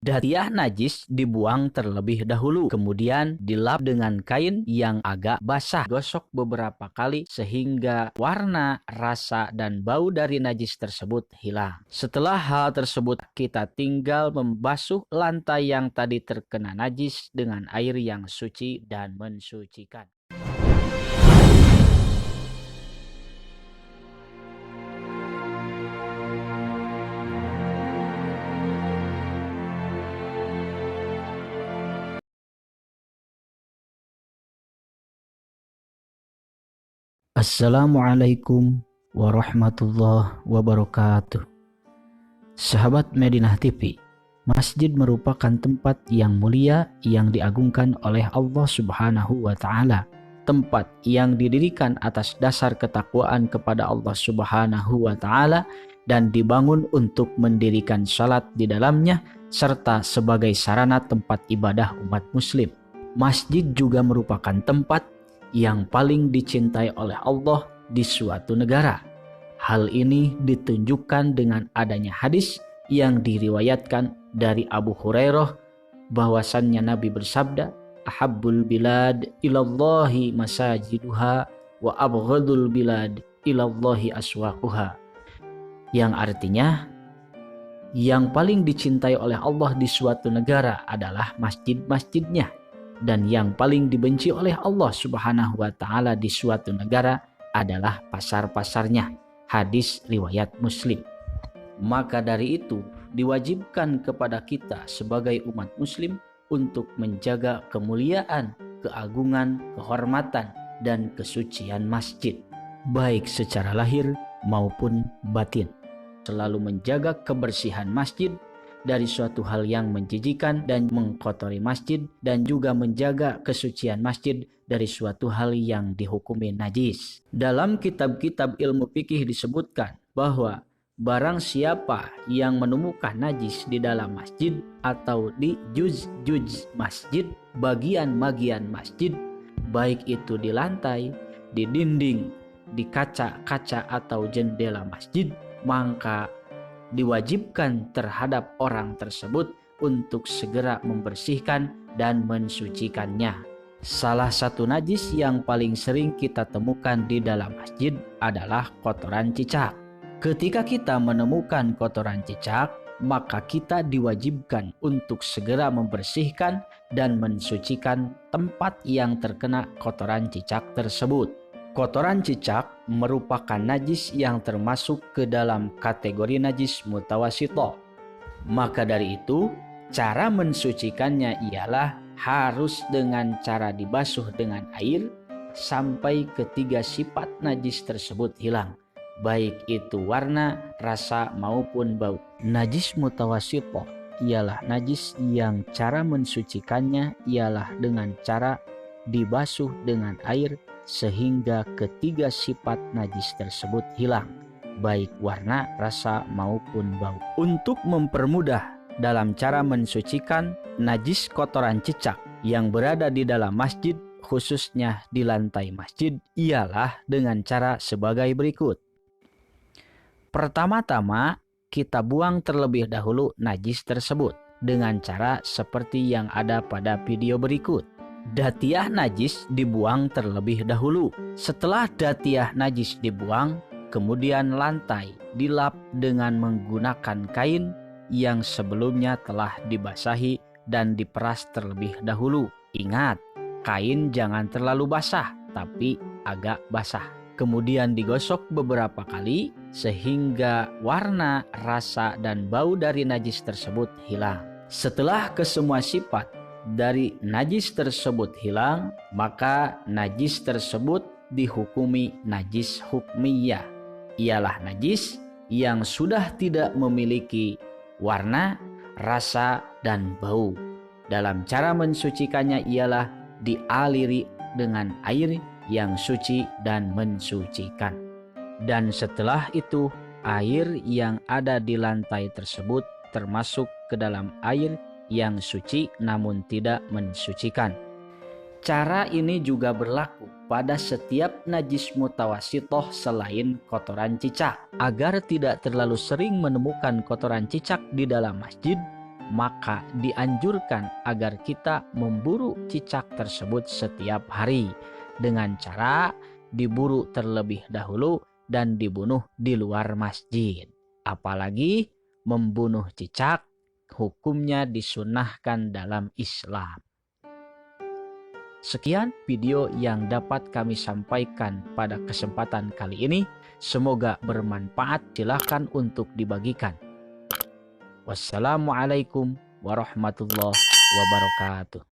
Datiah najis dibuang terlebih dahulu, kemudian dilap dengan kain yang agak basah. Gosok beberapa kali sehingga warna, rasa, dan bau dari najis tersebut hilang. Setelah hal tersebut, kita tinggal membasuh lantai yang tadi terkena najis dengan air yang suci dan mensucikan. Assalamualaikum warahmatullahi wabarakatuh. Sahabat Medinah TV, masjid merupakan tempat yang mulia yang diagungkan oleh Allah Subhanahu wa Ta'ala. Tempat yang didirikan atas dasar ketakwaan kepada Allah Subhanahu wa Ta'ala dan dibangun untuk mendirikan salat di dalamnya serta sebagai sarana tempat ibadah umat muslim. Masjid juga merupakan tempat yang paling dicintai oleh Allah di suatu negara. Hal ini ditunjukkan dengan adanya hadis yang diriwayatkan dari Abu Hurairah bahwasannya Nabi bersabda, "Ahabbul bilad ilallahi masajiduha wa abghadul bilad ilallahi aswaquha." Yang artinya, yang paling dicintai oleh Allah di suatu negara adalah masjid-masjidnya, dan yang paling dibenci oleh Allah Subhanahu wa Ta'ala di suatu negara adalah pasar-pasarnya. Hadis riwayat Muslim. Maka dari itu diwajibkan kepada kita sebagai umat muslim untuk menjaga kemuliaan, keagungan, kehormatan, dan kesucian masjid, baik secara lahir maupun batin. Selalu menjaga kebersihan masjid dari suatu hal yang menjijikan dan mengkotori masjid, dan juga menjaga kesucian masjid dari suatu hal yang dihukumi najis. Dalam kitab-kitab ilmu fikih disebutkan bahwa barang siapa yang menemukan najis di dalam masjid atau di juz-juz masjid, bagian-bagian masjid, baik itu di lantai, di dinding, di kaca-kaca atau jendela masjid, maka diwajibkan terhadap orang tersebut untuk segera membersihkan dan mensucikannya. Salah satu najis yang paling sering kita temukan di dalam masjid adalah kotoran cicak. Ketika kita menemukan kotoran cicak, maka kita diwajibkan untuk segera membersihkan dan mensucikan tempat yang terkena kotoran cicak tersebut. Kotoran cicak merupakan najis yang termasuk ke dalam kategori najis mutawasito. Maka dari itu, cara mensucikannya ialah harus dengan cara dibasuh dengan air sampai ketiga sifat najis tersebut hilang, baik itu warna, rasa, maupun bau. Najis mutawasito ialah najis yang cara mensucikannya ialah dengan cara dibasuh dengan air sehingga ketiga sifat najis tersebut hilang, baik warna, rasa, maupun bau. Untuk mempermudah dalam cara mensucikan najis kotoran cicak yang berada di dalam masjid, khususnya di lantai masjid, ialah dengan cara sebagai berikut. Pertama-tama, kita buang terlebih dahulu najis tersebut dengan cara seperti yang ada pada video berikut. Datiah najis dibuang terlebih dahulu. Setelah datiah najis dibuang, kemudian lantai dilap dengan menggunakan kain yang sebelumnya telah dibasahi dan diperas terlebih dahulu. Ingat, kain jangan terlalu basah, tapi agak basah. Kemudian digosok beberapa kali sehingga warna, rasa, dan bau dari najis tersebut hilang. Setelah kesemua sifat dari najis tersebut hilang, maka najis tersebut dihukumi najis hukmiyah. Ialah najis yang sudah tidak memiliki warna, rasa, dan bau. Dalam cara mensucikannya ialah dialiri dengan air yang suci dan mensucikan. Dan setelah itu, air yang ada di lantai tersebut termasuk ke dalam air yang suci namun tidak mensucikan. Cara ini juga berlaku pada setiap najis mutawasitoh selain kotoran cicak. Agar tidak terlalu sering menemukan kotoran cicak di dalam masjid, maka dianjurkan agar kita memburu cicak tersebut setiap hari dengan cara diburu terlebih dahulu dan dibunuh di luar masjid. Apalagi membunuh cicak hukumnya disunahkan dalam Islam. Sekian video yang dapat kami sampaikan pada kesempatan kali ini. Semoga bermanfaat. Silakan untuk dibagikan. Wassalamualaikum warahmatullahi wabarakatuh.